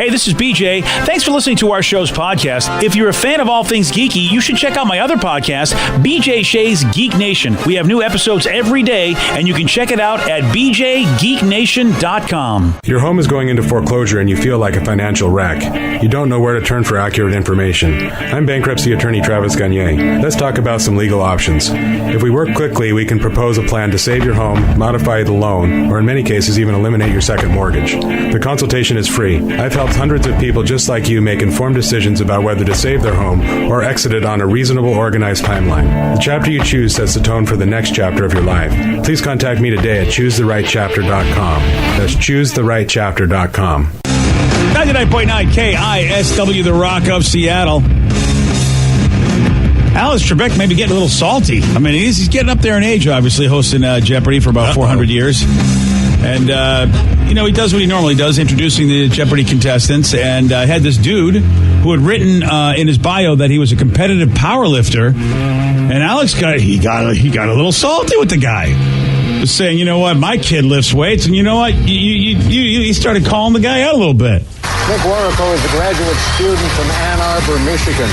Hey, this is BJ. Thanks for listening to our show's podcast. If you're a fan of all things geeky, you should check out my other podcast, BJ Shea's Geek Nation. We have new episodes every day, and you can check it out at bjgeeknation.com. Your home is going into foreclosure and you feel like a financial wreck. You don't know where to turn for accurate information. I'm bankruptcy attorney Travis Gagne. Let's talk about some legal options. If we work quickly, we can propose a plan to save your home, modify the loan, or in many cases even eliminate your second mortgage. The consultation is free. I've helped hundreds of people just like you make informed decisions about whether to save their home or exit it on a reasonable, organized timeline. The chapter you choose sets the tone for the next chapter of your life. Please contact me today at choosetherightchapter.com. That's choosetherightchapter.com. 99.9 KISW, The Rock of Seattle. Alex Trebek may be getting a little salty. I mean, he's getting up there in age, obviously, hosting Jeopardy for about 400 years. And, he does what he normally does, introducing the Jeopardy contestants. And had this dude who had written in his bio that he was a competitive powerlifter. And Alex got a little salty with the guy. Was saying, you know what, my kid lifts weights. And you know what, he started calling the guy out a little bit. Nick Warrico is a graduate student from Ann Arbor, Michigan.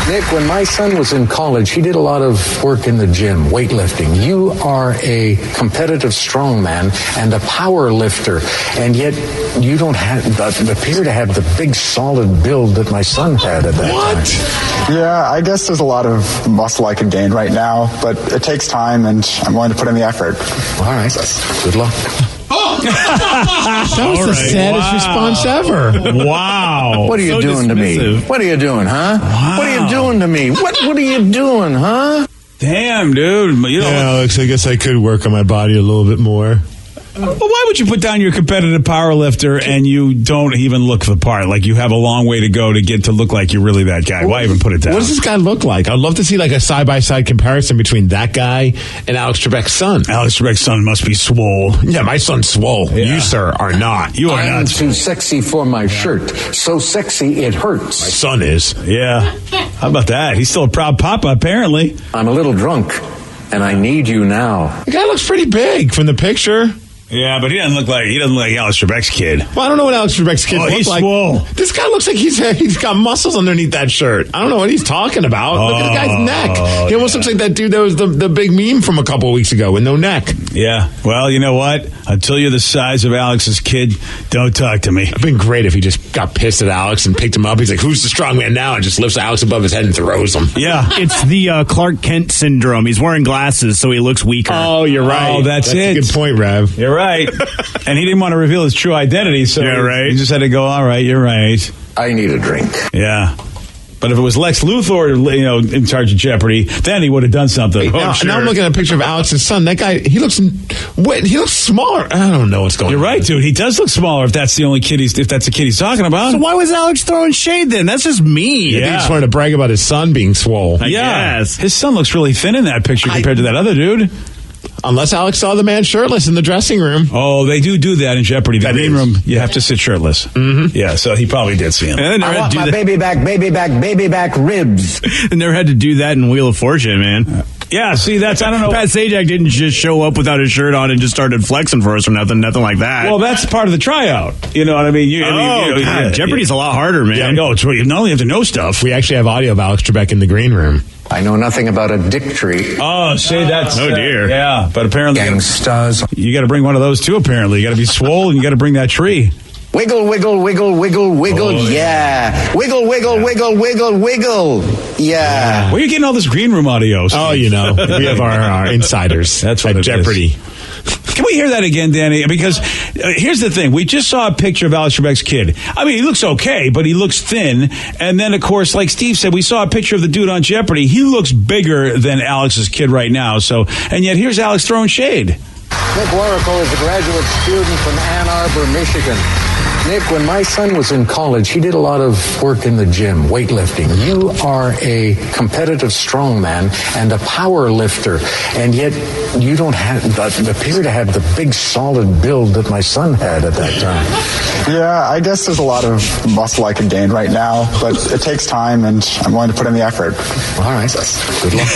Nick, when my son was in college, he did a lot of work in the gym, weightlifting. You are a competitive strongman and a power lifter, and yet you don't appear to have the big, solid build that my son had at that time. Yeah, I guess there's a lot of muscle I could gain right now, but it takes time, and I'm willing to put in the effort. All right. Good luck. That was the saddest response ever. Wow. What are you doing dismissive to me? What are you doing, huh? Wow. What are you doing to me? What are you doing, huh? Damn, dude. Alex, I guess I could work on my body a little bit more. Well, why would you put down your competitive power lifter and you don't even look the part? Like you have a long way to go to get to look like you're really that guy. Why even put it down? What does this guy look like? I'd love to see like a side-by-side comparison between that guy and Alex Trebek's son. Alex Trebek's son must be swole. Yeah, my son's swole. Yeah. You, sir, are not. You are not. I'm too sexy for my shirt. So sexy it hurts. My son is. Yeah. How about that? He's still a proud papa, apparently. I'm a little drunk, and I need you now. The guy looks pretty big from the picture. Yeah, but he doesn't look like Alex Trebek's kid. Well, I don't know what Alex Trebek's kid looks like. Swole. This guy looks like he's got muscles underneath that shirt. I don't know what he's talking about. Look at the guy's neck. He almost looks like that dude that was the big meme from a couple of weeks ago with no neck. Yeah. Well, you know what? Until you're the size of Alex's kid, don't talk to me. It'd been great if he just got pissed at Alex and picked him up. He's like, who's the strong man now? And just lifts Alex above his head and throws him. Yeah. It's the Clark Kent syndrome. He's wearing glasses, so he looks weaker. Oh, you're right. Oh, that's it. A good point, Rev. You're right. And he didn't want to reveal his true identity, so he just had to go, all right, you're right. I need a drink. Yeah. But if it was Lex Luthor, in charge of Jeopardy, then he would have done something. Now I'm looking at a picture of Alex's son. That guy, he looks smaller. I don't know what's going on. You're right, dude. He does look smaller if that's the only kid if that's the kid he's talking about. So why was Alex throwing shade then? That's just mean. Yeah. He just wanted to brag about his son being swole. Yes. His son looks really thin in that picture compared to that other dude. Unless Alex saw the man shirtless in the dressing room. Oh, they do that in Jeopardy. The green room, you have to sit shirtless. Mm-hmm. Yeah, so he probably did see him. I want my baby back ribs. I never had to do that in Wheel of Fortune, man. Yeah, see, I don't know. Pat Sajak didn't just show up without his shirt on and just started flexing for us or nothing like that. Well, that's part of the tryout. You know what I mean? Jeopardy's a lot harder, man. Yeah, no, it's really, not only have to know stuff. We actually have audio of Alex Trebek in the green room. I know nothing about a dick tree. Oh, see, that's... Oh, dear. Yeah, but apparently... Gangstas. You got to bring one of those, too, apparently. You got to be swole and you got to bring that tree. Wiggle, wiggle, wiggle, wiggle, wiggle, yeah. Wiggle, wiggle, wiggle, wiggle, wiggle, yeah. Where are you getting all this green room audio? Oh, we have our insiders. That's what at Jeopardy. Can we hear that again, Danny? Because here's the thing. We just saw a picture of Alex Trebek's kid. I mean, he looks okay, but he looks thin. And then, of course, like Steve said, we saw a picture of the dude on Jeopardy. He looks bigger than Alex's kid right now. And yet here's Alex throwing shade. Nick Warrico is a graduate student from Ann Arbor, Michigan. Nick, when my son was in college, he did a lot of work in the gym, weightlifting. You are a competitive strongman and a power lifter, and yet you don't appear to have the big, solid build that my son had at that time. Yeah, I guess there's a lot of muscle I could gain right now, but it takes time, and I'm willing to put in the effort. All right. Good luck.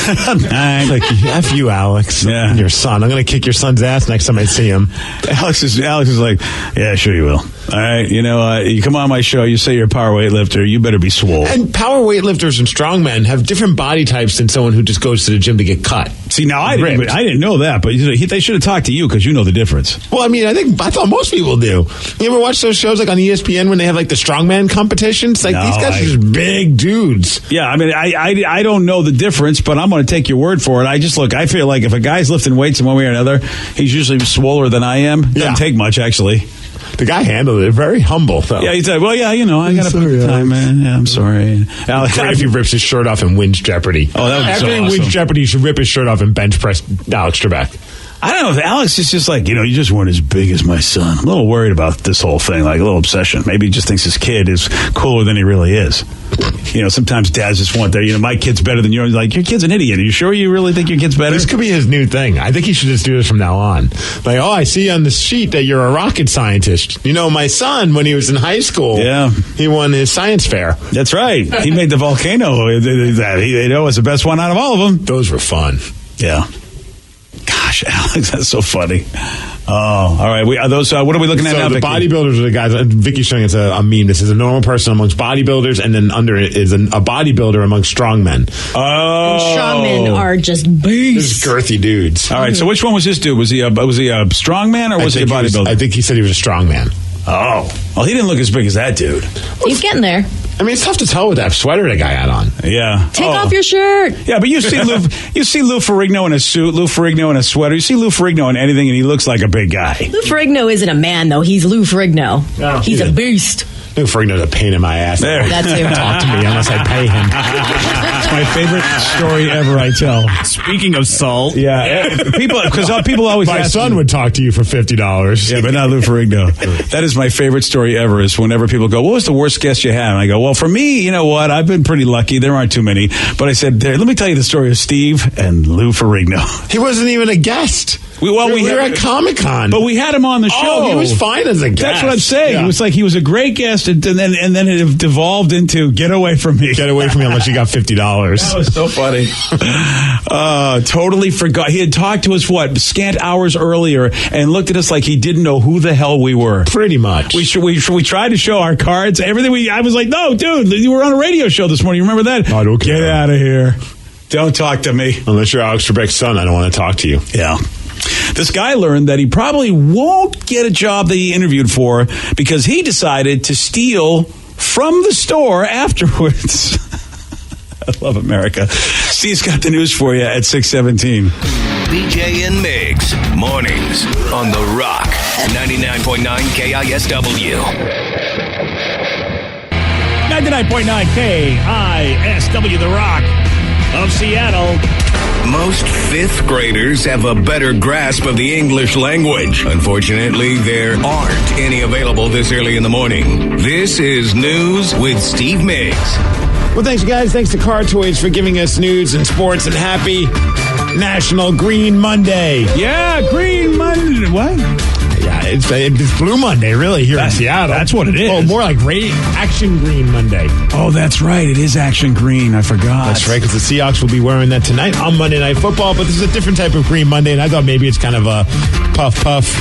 Like, F you, Alex. Yeah. And your son. I'm going to kick your son's ass next time I see him. Alex is like, yeah, sure you will. All right. right, you come on my show, you say you're a power weightlifter, you better be swole. And power weightlifters and strongmen have different body types than someone who just goes to the gym to get cut. See, now I didn't know that, but they should have talked to you because you know the difference. Well, I mean, I thought most people do. You ever watch those shows like on ESPN when they have like the strongman competitions? Like these guys are just big dudes. Yeah, I mean, I don't know the difference, but I'm going to take your word for it. I feel like if a guy's lifting weights in one way or another, he's usually swoller than I am. Doesn't take much, actually. The guy handled it very humble, though. Yeah, he said, well, yeah, I got to put the time, man. Yeah, I'm sorry. Alex, if he rips his shirt off and wins Jeopardy. Oh, that would be After so he awesome. wins Jeopardy, he should rip his shirt off and bench press Alex Trebek. I don't know. Alex is just like, you just weren't as big as my son. I'm a little worried about this whole thing, like a little obsession. Maybe he just thinks his kid is cooler than he really is. Sometimes dads just want that, my kid's better than yours. Like, your kid's an idiot. Are you sure you really think your kid's better? This could be his new thing. I think he should just do this from now on. Like, I see on the sheet that you're a rocket scientist. My son, when he was in high school, he won his science fair. That's right. He made the volcano. He was the best one out of all of them. Those were fun. Yeah. Gosh, Alex, that's so funny. Oh, all right. What are we looking at now, the Vicky? bodybuilders are the guys. Vicky's showing us a meme. This is a normal person amongst bodybuilders, and then under it is a bodybuilder amongst strongmen. Oh. And strongmen are just beasts. These girthy dudes. All right, so which one was this dude? Was he a strongman or was he a bodybuilder? I think he said he was a strongman. Oh. Well, he didn't look as big as that dude. He's getting there. I mean, it's tough to tell with that sweater the guy had on. Yeah. Take off your shirt. Yeah, but you see Lou Ferrigno in a suit, Lou Ferrigno in a sweater. You see Lou Ferrigno in anything, and he looks like a big guy. Lou Ferrigno isn't a man, though. He's Lou Ferrigno. No, he's a beast. Lou Ferrigno's a pain in my ass. There. That too. Talk to me unless I pay him. It's my favorite story ever I tell. Speaking of salt. Yeah. People always My ask son me, would talk to you for $50. Yeah, but not Lou Ferrigno. That is my favorite story ever, is whenever people go, what was the worst guest you had? And I go, well, for me, you know what? I've been pretty lucky. There aren't too many. But I said, let me tell you the story of Steve and Lou Ferrigno. He wasn't even a guest. We were at Comic-Con. But we had him on the show. Oh, he was fine as a guest. That's what I'm saying. Yeah. It was like he was a great guest, and then it devolved into get away from me. Get away from me unless you got $50. That was so funny. Totally forgot. He had talked to us, scant hours earlier, and looked at us like he didn't know who the hell we were. Pretty much. We tried to show our cards, everything. I was like, no, dude, you were on a radio show this morning. You remember that? I don't care. Get out of here. Don't talk to me. Unless you're Alex Trebek's son, I don't want to talk to you. Yeah. This guy learned that he probably won't get a job that he interviewed for because he decided to steal from the store afterwards. I love America. Steve's got the news for you at 6:17. BJ and Migs, mornings on The Rock, 99.9 KISW. 99.9 KISW, The Rock of Seattle. Most fifth graders have a better grasp of the English language. Unfortunately, there aren't any available this early in the morning. This is News with Steve Miggs. Well, thanks, guys. Thanks to Car Toys for giving us news and sports, and happy National Green Monday. Yeah, Green Monday. What? Yeah, it's Blue Monday, really, here in Seattle. That's what it is. Oh, more like Action Green Monday. Oh, that's right. It is Action Green. I forgot. That's right, because the Seahawks will be wearing that tonight on Monday Night Football, but this is a different type of Green Monday, and I thought maybe it's kind of a puff,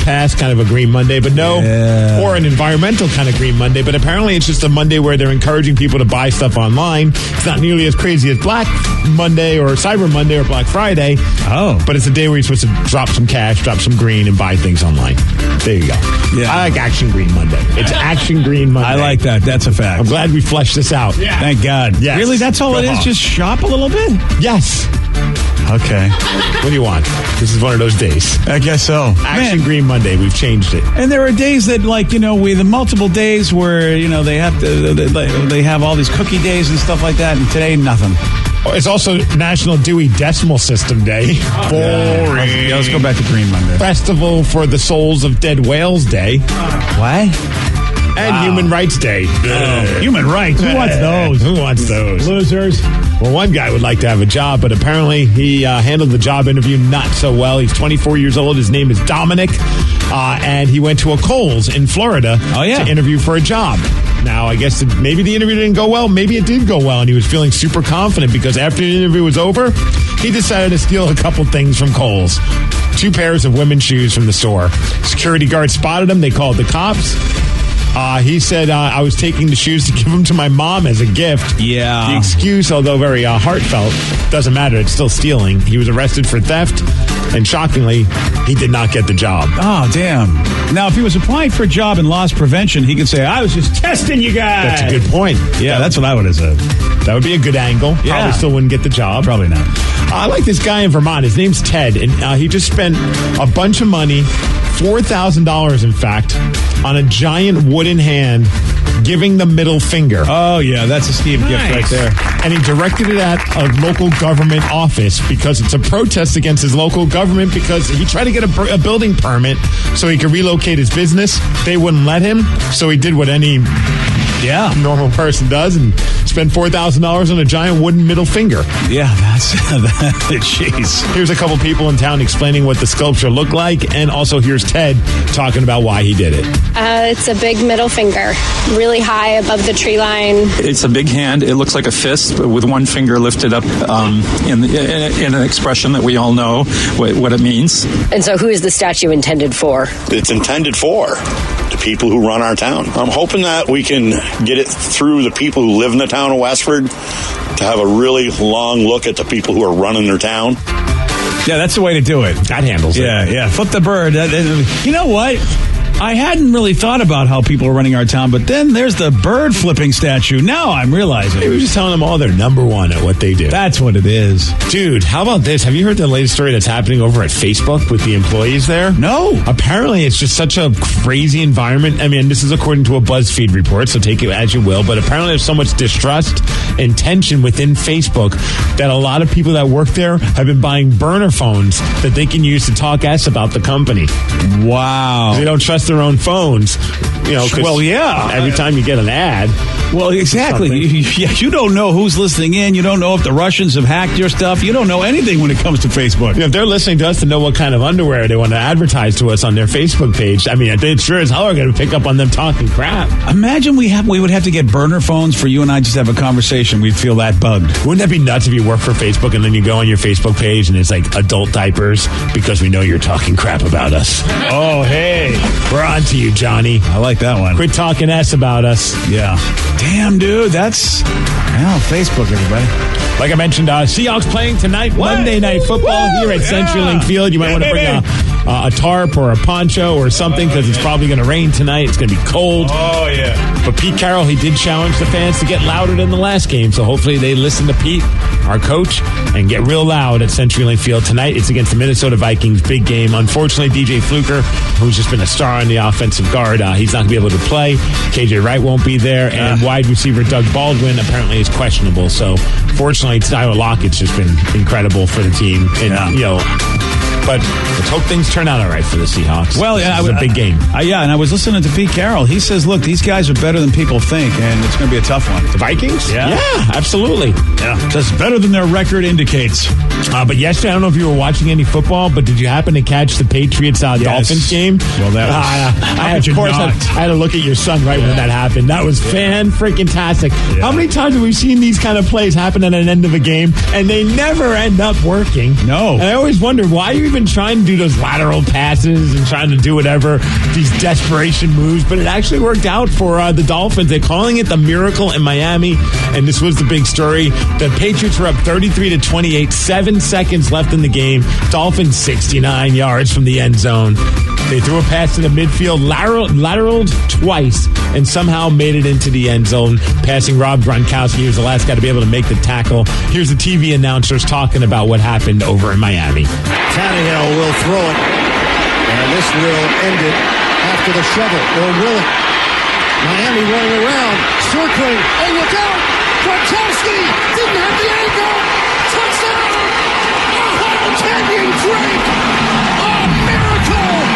pass kind of a Green Monday, but no. Yeah. Or an environmental kind of Green Monday, but apparently it's just a Monday where they're encouraging people to buy stuff online. It's not nearly as crazy as Black Monday or Cyber Monday or Black Friday. Oh. But it's a day where you're supposed to drop some cash, drop some green, and buy things online. There you go. Yeah. I like Action Green Monday. It's Action Green Monday. I like that. That's a fact. I'm glad we fleshed this out. Yeah. Thank God. Yes. Really? That's all it is? Just shop a little bit? Yes. Okay. What do you want? This is one of those days. I guess so. Action Green Monday. We've changed it. And there are days that, the multiple days where, they have to, they have all these cookie days and stuff like that, and today, nothing. It's also National Dewey Decimal System Day. Boring. Yeah, let's go back to Green Monday. Festival for the Souls of Dead Whales Day. What? And Human Rights Day. Human rights? Who wants those? Who wants those? Losers. Well, one guy would like to have a job, but apparently he handled the job interview not so well. He's 24 years old. His name is Dominic, and he went to a Kohl's in Florida to interview for a job. Now, I guess maybe the interview didn't go well. Maybe it did go well, and he was feeling super confident because after the interview was over, he decided to steal a couple things from Kohl's. 2 pairs of women's shoes from the store. Security guards spotted him. They called the cops. He said, I was taking the shoes to give them to my mom as a gift. Yeah. The excuse, although very heartfelt, doesn't matter. It's still stealing. He was arrested for theft, and shockingly, he did not get the job. Oh, damn. Now, if he was applying for a job in loss prevention, he could say, I was just testing you guys. That's a good point. Yeah, that's what I would have said. That would be a good angle. Yeah. Probably still wouldn't get the job. Probably not. I like this guy in Vermont. His name's Ted, and he just spent a bunch of money, $4,000 in fact, on a giant wooden hand giving the middle finger. Oh, yeah, that's a Steve gift right there. And he directed it at a local government office because it's a protest against his local government because he tried to get a building permit so he could relocate his business. They wouldn't let him, so he did what any normal person does and spend $4,000 on a giant wooden middle finger. Yeah, that's jeez. Here's a couple people in town explaining what the sculpture looked like, and also here's Ted talking about why he did it. It's a big middle finger, really high above the tree line. It's a big hand. It looks like a fist, but with one finger lifted up in an expression that we all know what it means. And so who is the statue intended for? It's intended for the people who run our town. I'm hoping that we can get it through the people who live in the town of Westford to have a really long look at the people who are running their town. Yeah, that's the way to do it. That handles it. Yeah. Flip the bird. You know what? I hadn't really thought about how people are running our town, but then there's the bird flipping statue. Now I'm realizing. They were just telling them all they're number one at what they do. That's what it is. Dude, how about this? Have you heard the latest story that's happening over at Facebook with the employees there? No. Apparently, it's just such a crazy environment. I mean, this is according to a BuzzFeed report, so take it as you will. But apparently, there's so much distrust and tension within Facebook that a lot of people that work there have been buying burner phones that they can use to talk S about the company. Wow. They don't trust their own phones. Well, yeah. Every time you get an ad. Well, exactly. You don't know who's listening in. You don't know if the Russians have hacked your stuff. You don't know anything when it comes to Facebook. If they're listening to us to know what kind of underwear they want to advertise to us on their Facebook page, I mean, they sure as hell are going to pick up on them talking crap. Imagine we would have to get burner phones for you and I just have a conversation. We'd feel that bugged. Wouldn't that be nuts if you work for Facebook and then you go on your Facebook page and it's like adult diapers because we know you're talking crap about us? Oh, hey, we're on to you, Johnny. I like that one. Quit talking S about us. Yeah. Damn, dude, that's Facebook, everybody. Like I mentioned, Seahawks playing tonight, Monday Night Football here at CenturyLink Field. You might want to bring a tarp or a poncho or something because it's probably going to rain tonight. It's going to be cold. Oh, yeah. But Pete Carroll, he did challenge the fans to get louder than the last game. So hopefully they listen to Pete, our coach, and get real loud at CenturyLink Field tonight. It's against the Minnesota Vikings. Big game. Unfortunately, DJ Fluker, who's just been a star on the offensive guard, he's not going to be able to play. KJ Wright won't be there. And wide receiver Doug Baldwin apparently is questionable. So fortunately, Tyler Lockett's just been incredible for the team. And, but let's hope things turn out all right for the Seahawks. Well, yeah, it was a big game. And I was listening to Pete Carroll. He says, look, these guys are better than people think, and it's going to be a tough one. The Vikings? Yeah, absolutely. Yeah, just better than their record indicates. But yesterday, I don't know if you were watching any football, but did you happen to catch the Patriots-Dolphins game? Well, that was... I had to look at your son when that happened. That was fan-freaking-tastic. Yeah. How many times have we seen these kind of plays happen at an end of a game, and they never end up working? No. And I always wonder, why are you even trying to do those lateral passes and trying to do whatever, these desperation moves? But it actually worked out for the Dolphins. They're calling it the miracle in Miami, and this was the big story. The Patriots were up 33-28, 7 seconds left in the game. Dolphins 69 yards from the end zone. They threw a pass to the midfield, lateraled twice, and somehow made it into the end zone, passing Rob Gronkowski. He was the last guy to be able to make the tackle. Here's the TV announcers talking about what happened over in Miami. Tannehill will throw it, and this will end it after the shovel, or will it? Miami running around, circling. Oh, look out! Gronkowski didn't have the angle. Touchdown! Oh, Kenyon Drake! A miracle!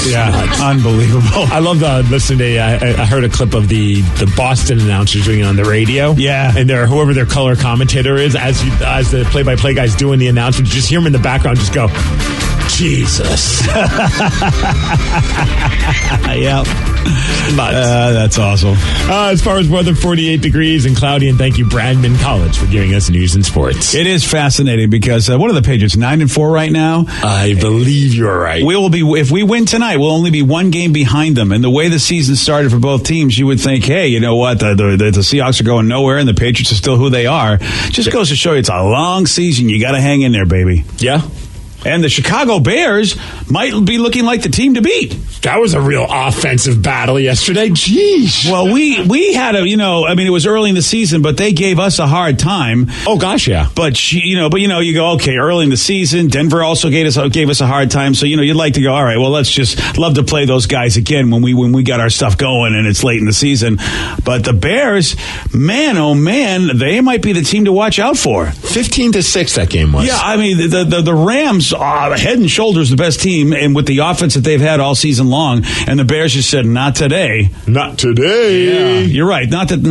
Yeah, unbelievable. I love listening to. I heard a clip of the Boston announcers doing it on the radio. Yeah, and whoever their color commentator is, as the play-by-play guy's doing the announcement, just hear him in the background, just go, Jesus. Yeah. That's awesome. As far as weather, 48 degrees and cloudy, and thank you, Brandman College, for giving us news and sports. It is fascinating because what are the Patriots, 9-4 right now? I believe you're right. We will be, if we win tonight, we'll only be one game behind them. And the way the season started for both teams, you would think, hey, you know what, the Seahawks are going nowhere and the Patriots are still who they are. Just goes to show you it's a long season. You got to hang in there, baby. Yeah. And the Chicago Bears might be looking like the team to beat. That was a real offensive battle yesterday. Jeez. Well, we had it was early in the season, but they gave us a hard time. Oh gosh, yeah. But you go, okay, early in the season, Denver also gave us a hard time. So you'd like to go, all right, well, let's just love to play those guys again when we got our stuff going and it's late in the season. But the Bears, man, oh man, they might be the team to watch out for. 15-6 that game was. Yeah, I mean the Rams are head and shoulders the best team, and with the offense that they've had all season long, and the Bears just said, not today. Not today. Yeah, you're right. Not that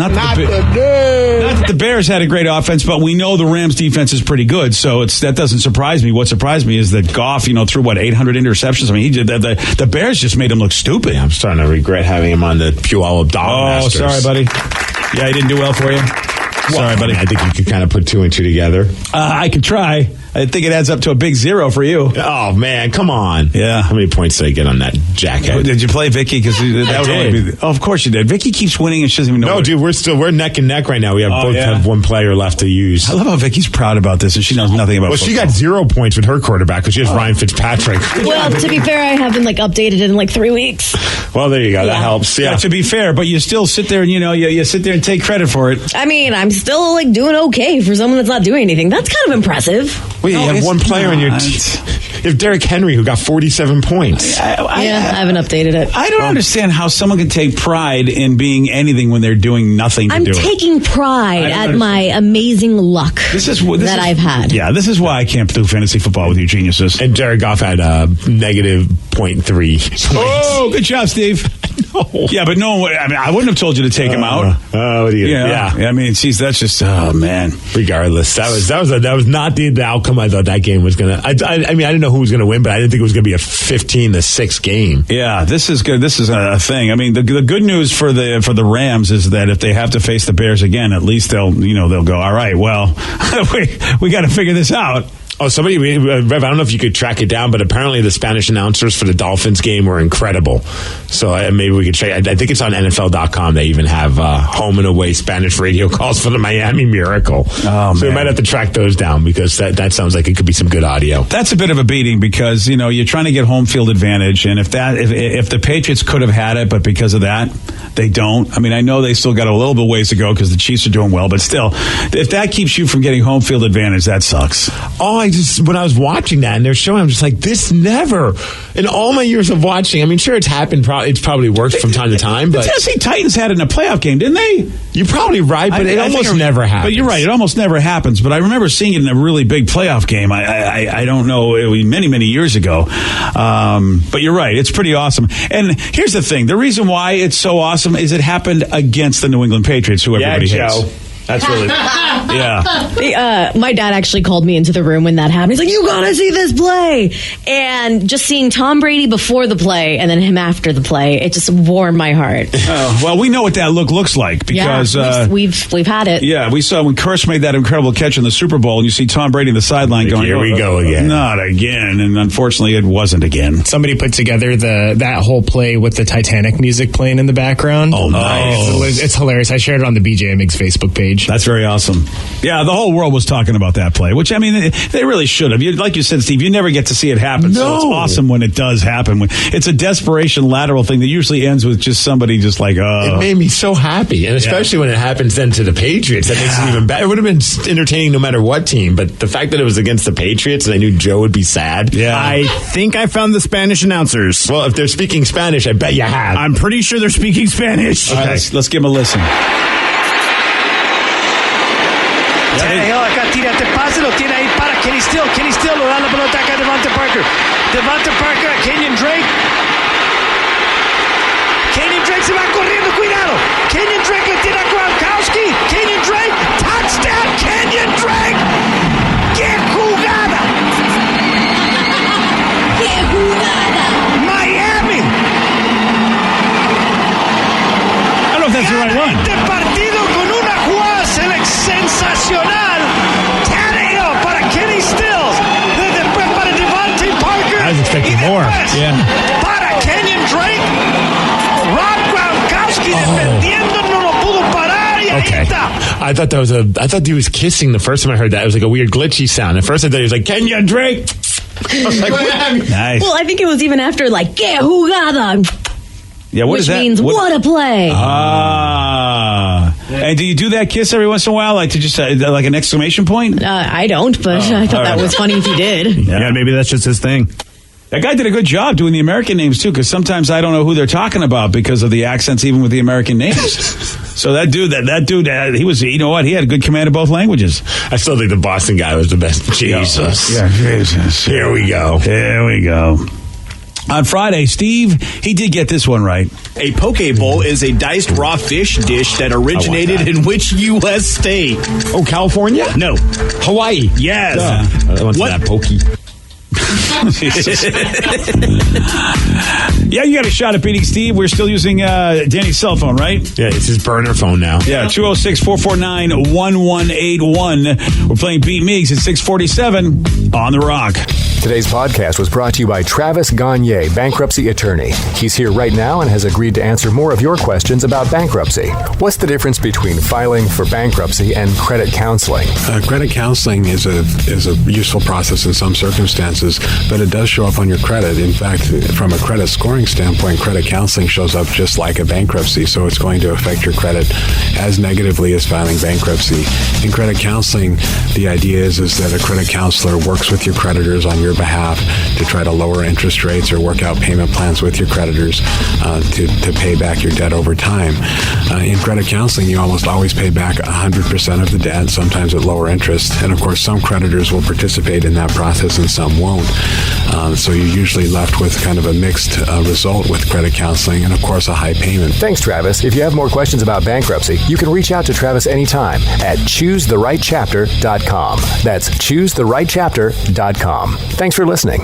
the Bears had a great offense, but we know the Rams defense is pretty good, so that doesn't surprise me. What surprised me is that Goff, threw 800 interceptions. I mean, he did the Bears just made him look stupid. Yeah, I'm starting to regret having him on the Puyallup Dog Masters. Oh, sorry, buddy. Yeah, he didn't do well for you. Sorry, buddy. I think you could kind of put 2 and 2 together. I could try. I think it adds up to a big 0 for you. Oh, man, come on. Yeah. How many points did I get on that jackhead? Did you play Vicky? Because that would only be. Oh, of course you did. Vicky keeps winning and she doesn't even know. No, dude, we're neck and neck right now. We have have one player left to use. I love how Vicky's proud about this and she knows nothing about football. She got 0 points with her quarterback because she has Ryan Fitzpatrick. Well, to be fair, I haven't updated it in 3 weeks. Well, there you go. That helps. Yeah. To be fair, but you still sit there and you sit there and take credit for it. I mean, I'm still doing okay for someone that's not doing anything. That's kind of impressive. Well, you have one player on your team. You have Derrick Henry, who got 47 points. I haven't updated it. I don't understand how someone can take pride in being anything when they're doing nothing to I'm do it. I'm taking pride at my amazing luck that I've had. Yeah, this is why I can't do fantasy football with you geniuses. And Jared Goff had negative 0.3. Oh, good job, Steve. Yeah, but no one. I wouldn't have told you to take him out. What do you? Yeah. I mean, that's just. Oh man. Regardless, that was not the outcome I thought that game was gonna. I mean, I didn't know who was gonna win, but I didn't think it was gonna be a 15-6 game. Yeah, this is good. This is a thing. I mean, the good news for the Rams is that if they have to face the Bears again, at least they'll go. All right, well, we got to figure this out. Oh, somebody, Rev, I don't know if you could track it down, but apparently the Spanish announcers for the Dolphins game were incredible. So maybe we could check. I think it's on NFL.com. They even have home and away Spanish radio calls for the Miami Miracle. Oh, so we might have to track those down because that sounds like it could be some good audio. That's a bit of a beating because, you're trying to get home field advantage. And if the Patriots could have had it, but because of that, they don't. I mean, I know they still got a little bit ways to go because the Chiefs are doing well, but still, if that keeps you from getting home field advantage, that sucks. Oh, when I was watching that and they're showing, I'm just like, this never, in all my years of watching, I mean, sure, it's happened, it's probably worked from time to time, but... The Tennessee Titans had it in a playoff game, didn't they? You're probably right, but it almost never happens. But you're right, it almost never happens, but I remember seeing it in a really big playoff game. I don't know, it was many, many years ago. But you're right, it's pretty awesome. And here's the thing, the reason why it's so awesome is it happened against the New England Patriots, who everybody hates. Joe. That's really... Yeah. My dad actually called me into the room when that happened. He's like, you gotta see this play. And just seeing Tom Brady before the play and then him after the play, it just warmed my heart. Well, we know what that looks like because... we've had it. Yeah, we saw when Kirsch made that incredible catch in the Super Bowl and you see Tom Brady in the sideline going... Here we go again. Not again. And unfortunately, it wasn't again. Somebody put together that whole play with the Titanic music playing in the background. Oh, nice. It's hilarious. I shared it on the BJ Miggs Facebook page. That's very awesome. Yeah, the whole world was talking about that play, which, I mean, they really should have. Like you said, Steve, you never get to see it happen. No. So it's awesome when it does happen. It's a desperation lateral thing that usually ends with just somebody just like, It made me so happy. And especially when it happens then to the Patriots. That makes it even better. It would have been entertaining no matter what team. But the fact that it was against the Patriots and I knew Joe would be sad. Yeah. I think I found the Spanish announcers. Well, if they're speaking Spanish, I bet you have. I'm pretty sure they're speaking Spanish. All right, let's give them a listen. Acá tira este pase, lo tiene ahí para Kenny Steele. Kenny Steele lo da la pelota acá a Devonta Parker. Devonta Parker a Kenyon Drake. Kenyon Drake se va corriendo, cuidado. Kenyon Drake le tira a Gronkowski. Kenyon Drake, touchdown, Kenyon Drake. ¡Qué jugada! ¡Qué jugada! Miami. that's the right one. Partido con una jugada sensacional. Tannehill para Kenny Stills. Después para Devontae Parker. I was expecting more. Yeah. Para Kenyon Drake. Rob Gronkowski defendiendo, no lo pudo parar. Y Okay. ahí está. I thought he was kissing the first time I heard that. It was like a weird glitchy sound. At first I thought he was like, Kenya Drake. I was like, nice. Well, I think it was even after, like, que jugada. Yeah, what which is that? means what a play. And do you do that kiss every once in a while, like to just like an exclamation point? I don't, but I thought that was funny if you did. Yeah, maybe that's just his thing. That guy did a good job doing the American names, too, because sometimes I don't know who they're talking about because of the accents, even with the American names. So that dude, he was, you know what? He had a good command of both languages. I still think the Boston guy was the best. Jesus. Yeah, Jesus. Here we go. On Friday, Steve, he did get this one right. A poke bowl is a diced raw fish dish that originated in which U.S. state? Oh, California? No. Hawaii. Yes. I went to that pokey. Yeah, you got a shot at beating Steve. We're still using Danny's cell phone, right? Yeah, it's his burner phone now. Yeah, 206-449-1181. We're playing Beat Meeks at 647 on The Rock. Today's podcast was brought to you by Travis Gagne, bankruptcy attorney. He's here right now and has agreed to answer more of your questions about bankruptcy. What's the difference between filing for bankruptcy and credit counseling? Credit counseling is a useful process in some circumstances, but it does show up on your credit. In fact, from a credit scoring standpoint, credit counseling shows up just like a bankruptcy, so it's going to affect your credit as negatively as filing bankruptcy. In credit counseling, the idea is that a credit counselor works with your creditors on your behalf to try to lower interest rates or work out payment plans with your creditors to pay back your debt over time. In credit counseling, you almost always pay back 100% of the debt, sometimes at lower interest. And of course, some creditors will participate in that process and some won't. So you're usually left with kind of a mixed result with credit counseling and, of course, a high payment. Thanks, Travis. If you have more questions about bankruptcy, you can reach out to Travis anytime at choosetherightchapter.com. That's choosetherightchapter.com. Thanks for listening.